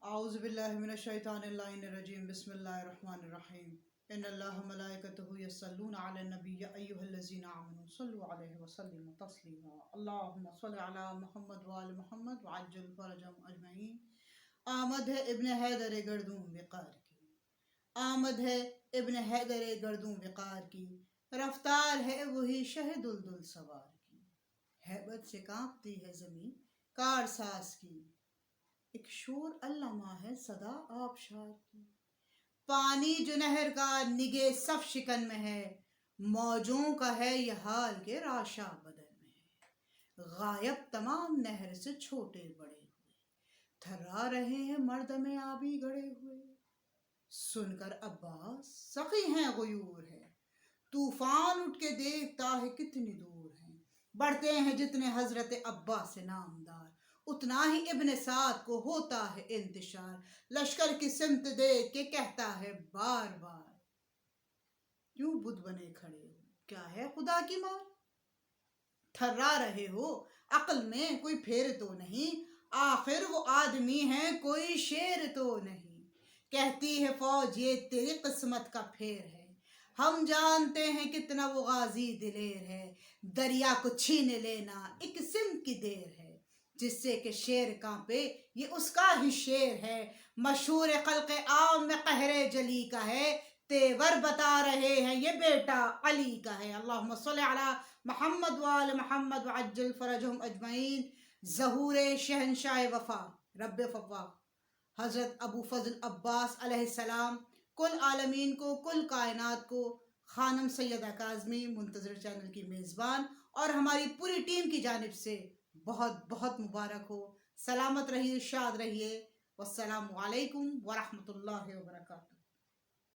اعوذ باللہ من الشیطان اللعین الرجیم بسم اللہ الرحمن الرحیم ان اللہ ملائکتہ یصلون علی النبی یا ایہا الذین آمنوا صلوا علیہ وسلموا تسلیما اللہم صل علی محمد وآل محمد وعجل فرجهم اجمعین۔ آمد ہے ابن حیدر گردوں وقار کی، آمد ہے ابن حیدر گردوں وقار کی، رفتار ہے وہی شہ دلدل سوار کی، ہیبت سے کانپتی ہے زمین کار ساز کی، ایک شور علامہ ہے صدا آبشار کی، پانی جو نہر کا نگے صف شکن میں ہے، موجوں کا ہے یہ حال کے راشا بدن میں ہے، غائب تمام نہر سے چھوٹے بڑے ہوئے، تھرا رہے ہیں مردم آبی گڑے ہوئے، سن کر عباس سقی ہیں غیور ہے، طوفان اٹھ کے دیکھتا ہے کتنی دور ہیں، بڑھتے ہیں جتنے حضرت عباس نامدار، اتنا ہی ابن سعد کو ہوتا ہے انتشار، لشکر کی سمت دیکھ کے کہتا ہے بار بار، کیوں بت بنے کھڑے ہو، کیا ہے خدا کی مار، تھرا رہے ہو عقل میں کوئی پھیر تو نہیں، آخر وہ آدمی ہے کوئی شیر تو نہیں، کہتی ہے فوج یہ تیری قسمت کا پھیر ہے، ہم جانتے ہیں کتنا وہ غازی دلیر ہے، دریا کو چھین لینا ایک سمت کی دیر ہے، جس سے کہ شیر کانپے یہ اس کا ہی شیر ہے، مشہور خلق عام میں قہر جلی کا ہے، تیور بتا رہے ہیں یہ بیٹا علی کا ہے۔ اللہم صلی علی محمد وآل محمد وعجل فرجہم اجمعین۔ ظہور شہنشاہ وفا رب فوا حضرت ابو فضل عباس علیہ السلام، کل عالمین کو، کل کائنات کو، خانم سیدہ کاظمی منتظر چینل کی میزبان اور ہماری پوری ٹیم کی جانب سے بہت بہت مبارک ہو، سلامت رہیے، شاد رہیے، والسلام علیکم ورحمۃ اللہ وبرکاتہ۔